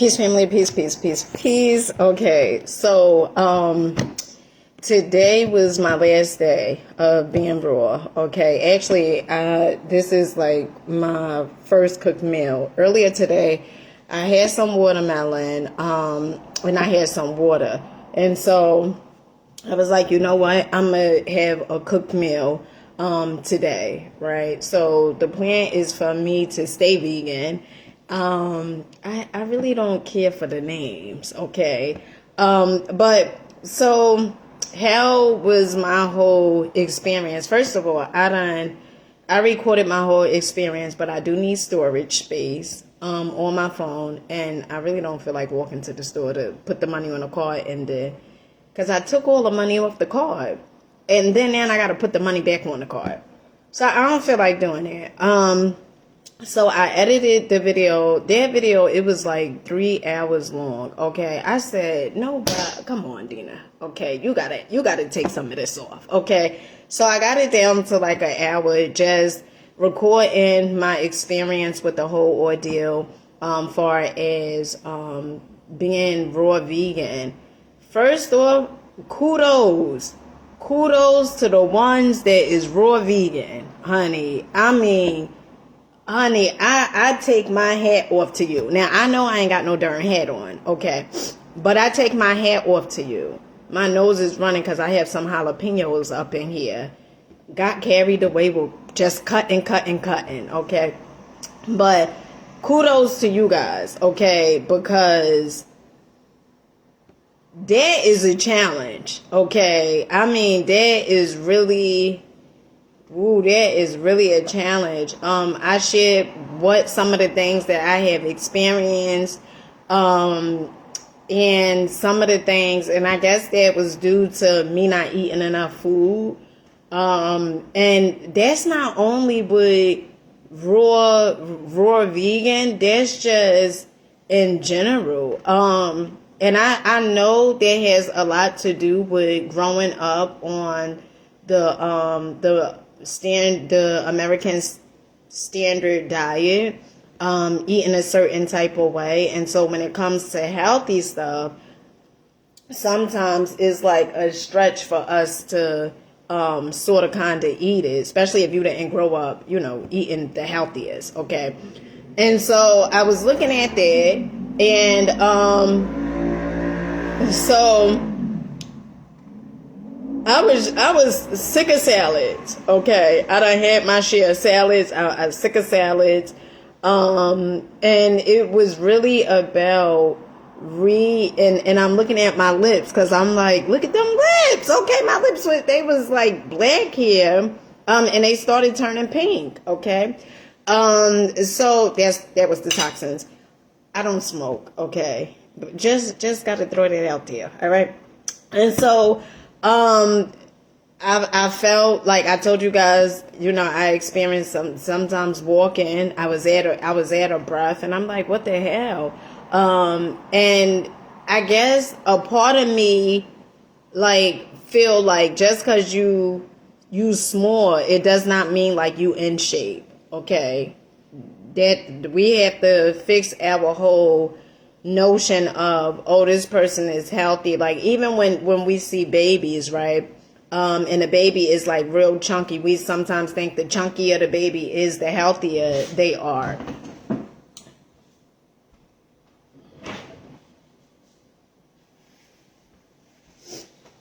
Peace, family, peace, peace, peace, peace. Okay, so today was my last day of being raw. Okay, actually, this is like my first cooked meal. Earlier today, I had some watermelon, and I had some water, and so I was like, you know what? I'm gonna have a cooked meal today, right? So the plan is for me to stay vegan. I really don't care for the names, okay? But so how was my whole experience? First of all, I recorded my whole experience, but I do need storage space on my phone, and I really don't feel like walking to the store to put the money on a card and because I took all the money off the card, and then I got to put the money back on the card. So I don't feel like doing that. So I edited the video. That video, it was like 3 hours long. Okay, I said, no, but come on, Dina. Okay, you gotta take some of this off. Okay, so I got it down to like an hour, just recording my experience with the whole ordeal, far as being raw vegan. First off, kudos to the ones that is raw vegan, honey. Honey, I take my hat off to you. Now, I know I ain't got no darn hat on, okay? But I take my hat off to you. My nose is running because I have some jalapenos up in here. Got carried away with just cutting, okay? But kudos to you guys, okay? Because that is a challenge, okay? I mean, that is really a challenge. I shared some of the things that I have experienced, and some of the things, and I guess that was due to me not eating enough food. And that's not only with raw vegan, that's just in general. And I know that has a lot to do with growing up on the American standard diet, eating a certain type of way. And so when it comes to healthy stuff, sometimes it's like a stretch for us to sort of kind of eat it, especially if you didn't grow up, eating the healthiest, okay? And so I was looking at that, and so I was sick of salads. Okay, I done had my share of salads. I was sick of salads, and it was really about and I'm looking at my lips because I'm like, look at them lips. Okay, my lips was like black here, and they started turning pink. Okay, so that was the toxins. I don't smoke. Okay. Just got to throw that out there, all right? And so, I felt like I told you guys, I experienced sometimes walking. I was at a breath, and I'm like, what the hell? And I guess a part of me, like, feel like just because you small, it does not mean like you in shape, okay? That we have to fix our whole notion of, this person is healthy. Like, even when we see babies, right, and the baby is like real chunky, we sometimes think the chunkier the baby is, the healthier they are.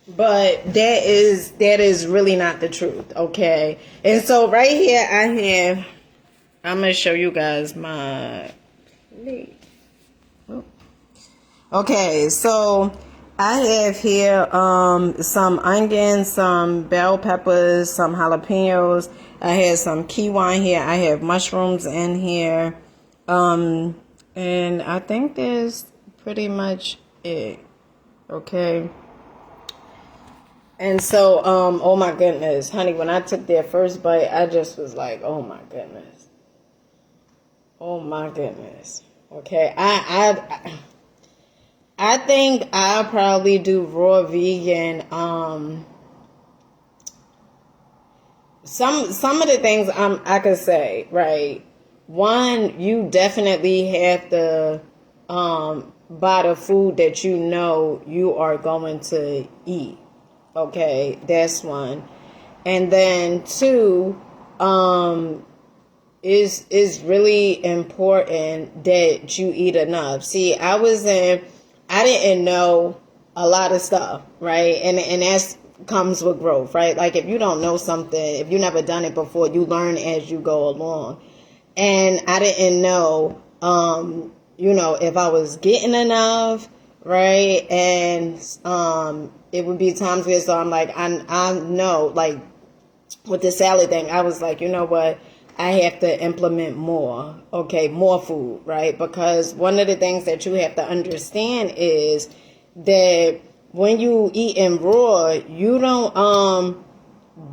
But that is really not the truth, okay? And so right here I'm gonna show you guys my okay, so I have here some onions, some bell peppers, some jalapenos. I have some quinoa here. I have mushrooms in here. And I think that's pretty much it. Okay. And so, oh my goodness, honey, when I took that first bite, I just was like, oh my goodness. Oh my goodness. Okay. I think I'll probably do raw vegan. Some of the things I could say, right? One, you definitely have to by the food that you know you are going to eat. Okay, that's one. And then two, is really important that you eat enough. See, I didn't know a lot of stuff, right? And that's comes with growth, right? Like if you don't know something, if you never done it before, you learn as you go along. And I didn't know, if I was getting enough, right? And it would be times where so I'm like, I know, like with the salad thing, I was like, you know what? I have to implement more, okay, more food, right? Because one of the things that you have to understand is that when you eat in raw, you don't,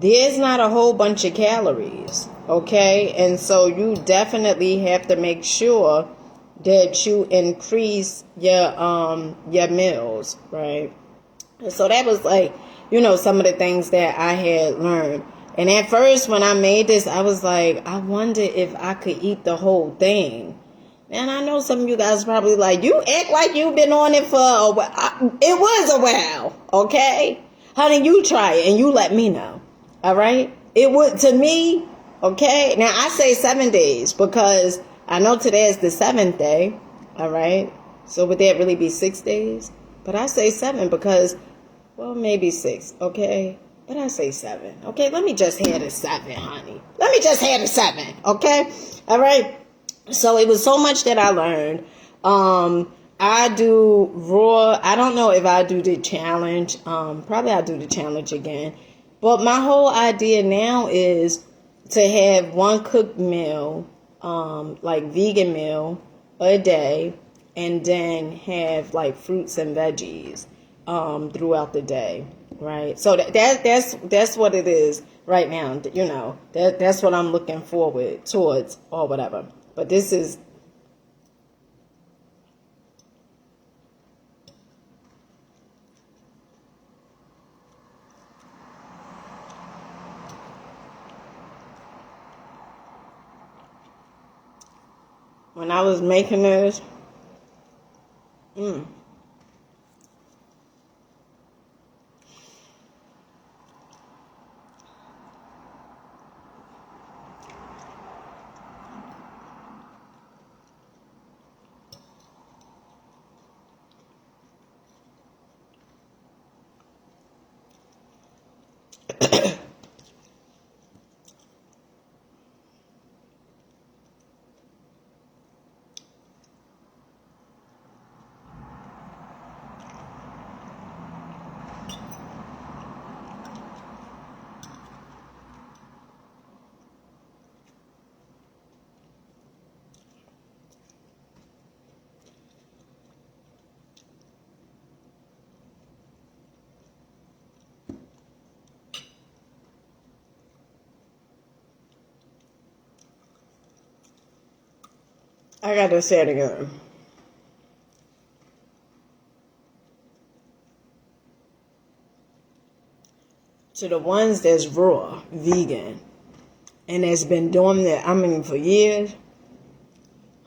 there's not a whole bunch of calories, okay? And so you definitely have to make sure that you increase your meals, right? So that was like, some of the things that I had learned. And at first when I made this, I was like, I wonder if I could eat the whole thing. And I know some of you guys probably like, you act like you've been on it for a while. It was a while, okay? Honey, you try it and you let me know, all right? It would, to me, okay? Now, I say 7 days because I know today is the 7th day, all right? So would that really be 6 days? But I say 7 because, well, maybe 6, okay? But I say 7, okay? Let me just have the 7, honey. Let me just have the 7, okay? All right? So it was so much that I learned. I do raw. I don't know if I do the challenge. Probably I'll do the challenge again. But my whole idea now is to have one cooked meal, like vegan meal a day, and then have like fruits and veggies throughout the day, right? So that's what it is right now. That's what I'm looking forward towards or whatever. But this is when I was making this. Mm, I gotta say it again. To the ones that's raw, vegan, and has been doing that, I mean, for years,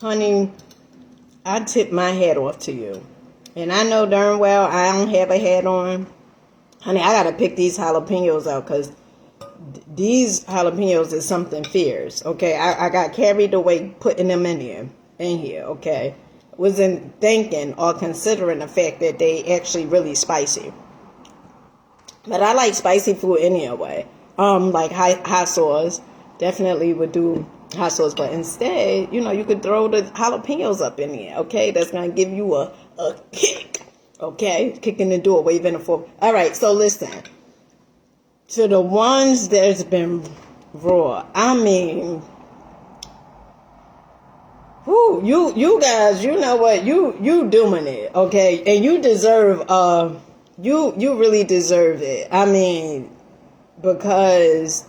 honey, I tip my hat off to you. And I know darn well I don't have a hat on. Honey, I gotta pick these jalapenos out because these jalapenos is something fierce, okay? I got carried away putting them in here, okay? Wasn't thinking or considering the fact that they actually really spicy. But I like spicy food anyway. Like hot sauce. Definitely would do hot sauce. But instead, you could throw the jalapenos up in there, okay? That's going to give you a kick, okay? Kicking the door, waving the fork. All right, so listen. To the ones that's been raw, I mean, whoo, you guys, you know what? You doing it, okay? And you deserve, you really deserve it. I mean, because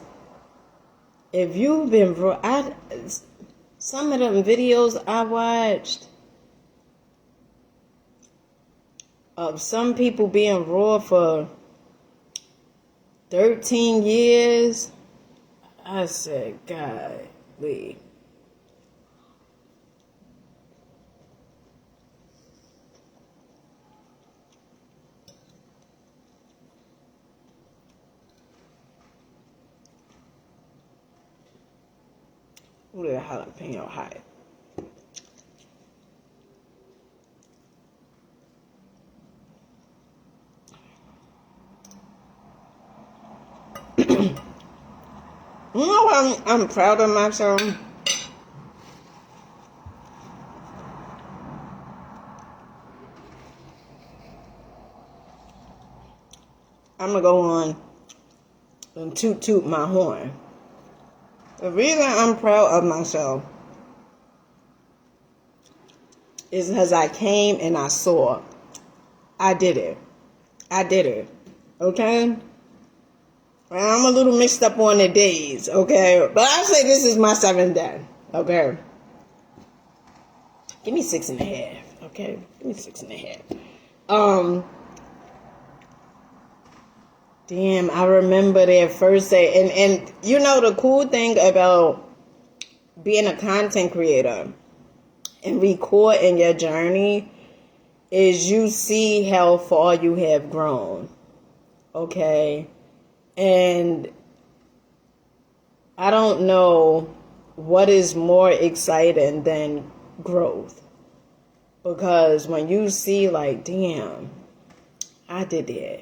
if you've been raw, some of them videos I watched of some people being raw for 13 years, I said, golly. Ooh, that jalapeno hot. You know what I'm proud of myself? I'm gonna go on and toot my horn. The reason I'm proud of myself is because I came and I saw. I did it. I did it. Okay? And I'm a little mixed up on the days, okay? But I say this is my 7th day, okay? Give me 6.5, okay? Give me 6.5. Damn, I remember that first day. And you know the cool thing about being a content creator and recording your journey is you see how far you have grown. Okay? And I don't know what is more exciting than growth. Because when you see like, damn, I did that.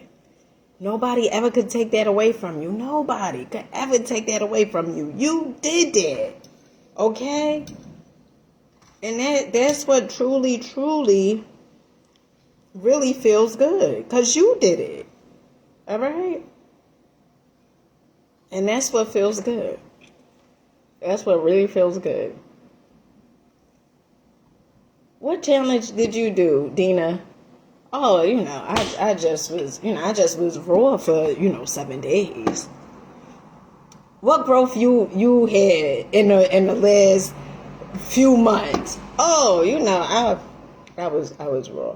Nobody ever could take that away from you. Nobody could ever take that away from you. You did that. Okay? And that's what truly really feels good. Because you did it. Alright? And that's what feels good. That's what really feels good. What challenge did you do, Dina? Oh, I just was raw for, 7 days. What growth you had in the last few months? Oh, I was raw.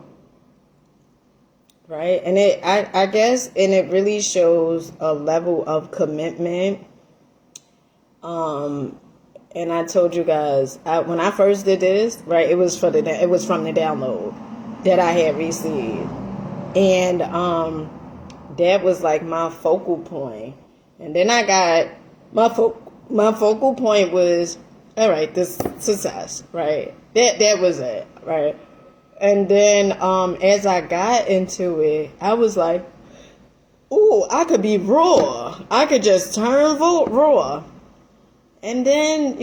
Right? And I guess it really shows a level of commitment. And I told you guys, when I first did this, right, it was from the download that I had received. And that was like my focal point. And then I got my focal point was, all right, this success, right? That was it, right? And then as I got into it, I was like, ooh, I could be raw. I could just turn raw. And then,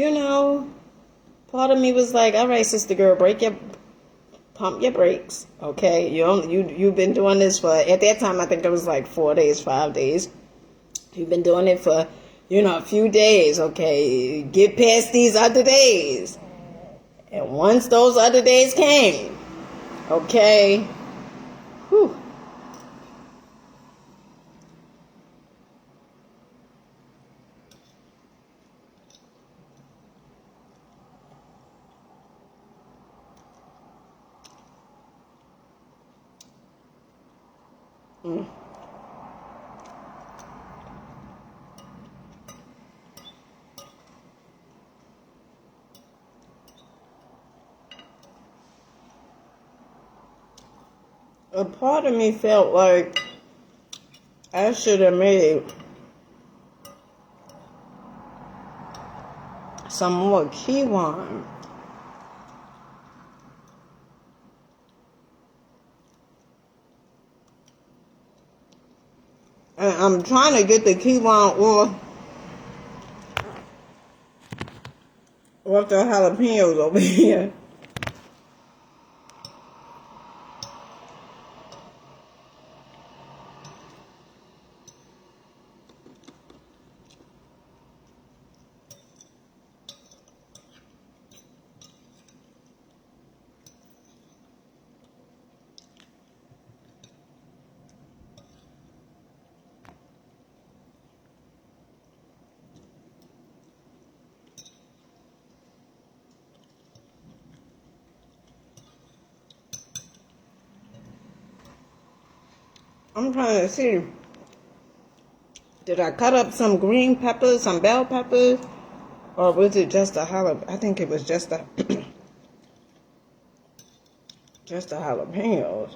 part of me was like, all right, sister girl, pump your brakes, okay? You've been doing this for, at that time, I think it was like 4 days, 5 days. You've been doing it for, a few days, okay? Get past these other days. And once those other days came, okay, whew. A part of me felt like I should have made some more Kiwan. And I'm trying to get the Kiwan off the jalapenos over here. I'm trying to see, did I cut up some green peppers, some bell peppers, or was it just a jalapeno? I think it was just a just the jalapenos.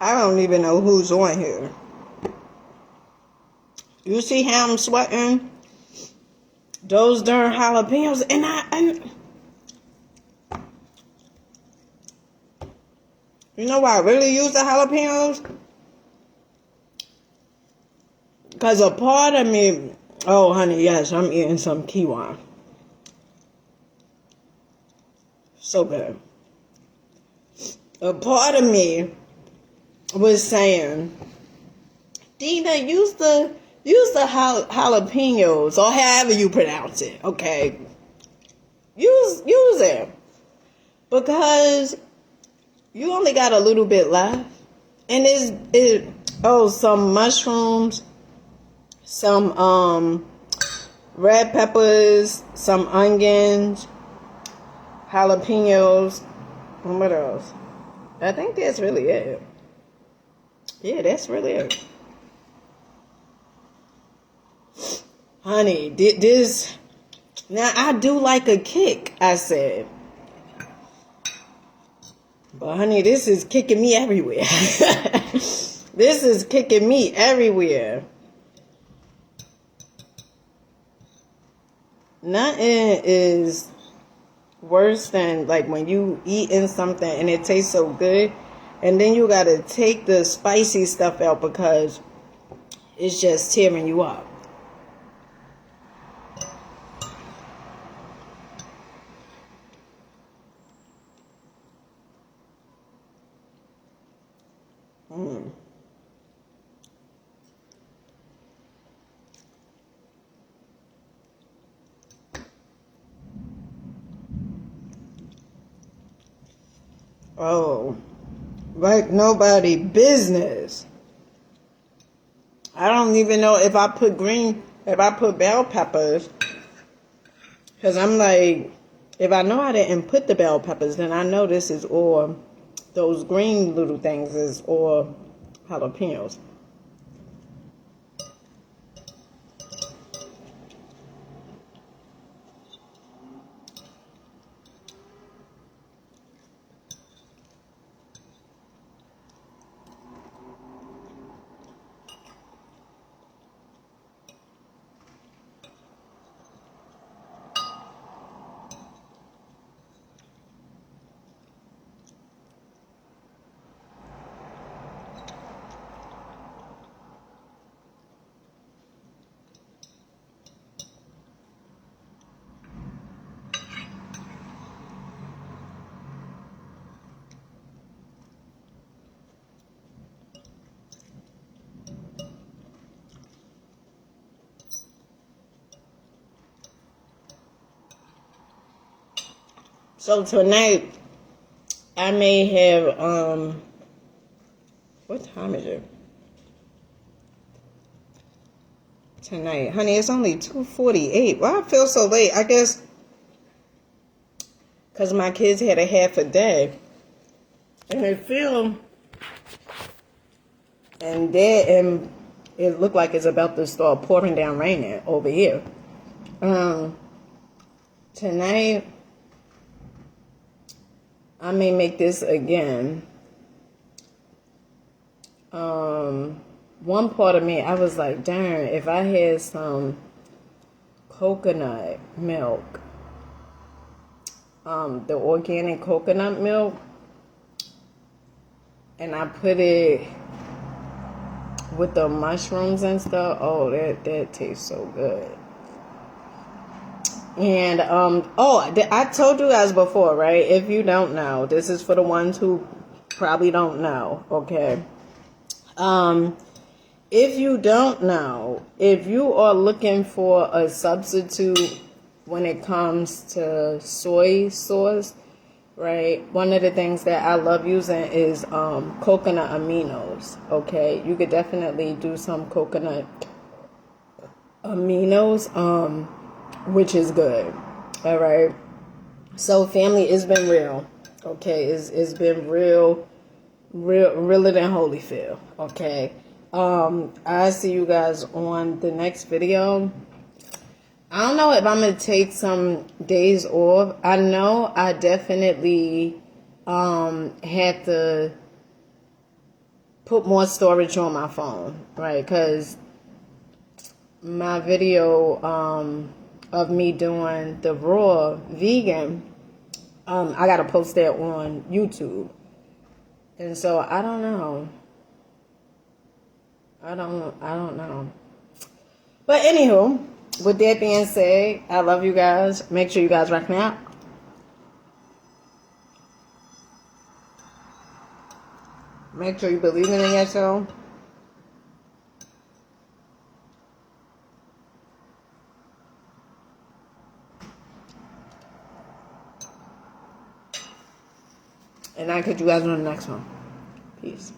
I don't even know who's on here. You see how I'm sweating? Those darn jalapenos. And you know why I really use the jalapenos? Because a part of me... Oh, honey, yes, I'm eating some kiwi. So good. A part of me was saying, Dina, use the jalapenos, or however you pronounce it, okay? Use it. Because you only got a little bit left. And some mushrooms, some red peppers, some onions, jalapenos, and what else? I think that's really it. Yeah, that's really it. Honey, this... Now, I do like a kick, I said. But, honey, this is kicking me everywhere. This is kicking me everywhere. Nothing is worse than, like, when you eating something and it tastes so good, and then you got to take the spicy stuff out because it's just tearing you up. Oh, like nobody business. I don't even know if I put bell peppers. Because I'm like, if I know I didn't put the bell peppers, then I know this is all, those green little things is all jalapenos. So tonight, I may have, what time is it? Tonight. Honey, it's only 2:48. Why I feel so late? I guess because my kids had a half a day. And and it looked like it's about to start pouring down raining over here. Tonight, I may make this again. One part of me, I was like, darn, if I had some coconut milk, the organic coconut milk, and I put it with the mushrooms and stuff, oh, that tastes so good. And, I told you guys before, right? If you don't know, this is for the ones who probably don't know, okay? If you don't know, if you are looking for a substitute when it comes to soy sauce, right? One of the things that I love using is coconut aminos, okay? You could definitely do some coconut aminos, which is good, all right? So, family, it's been real, okay? It's been realer than Holyfield, okay? I see you guys on the next video. I don't know if I'm going to take some days off. I know I definitely had to put more storage on my phone, right? Because my video of me doing the raw vegan, I gotta post that on YouTube, and so I don't know. I don't know. But anywho, with that being said, I love you guys. Make sure you guys rock me out. Make sure you believe in yourself. And I'll catch you guys on the next one. Peace.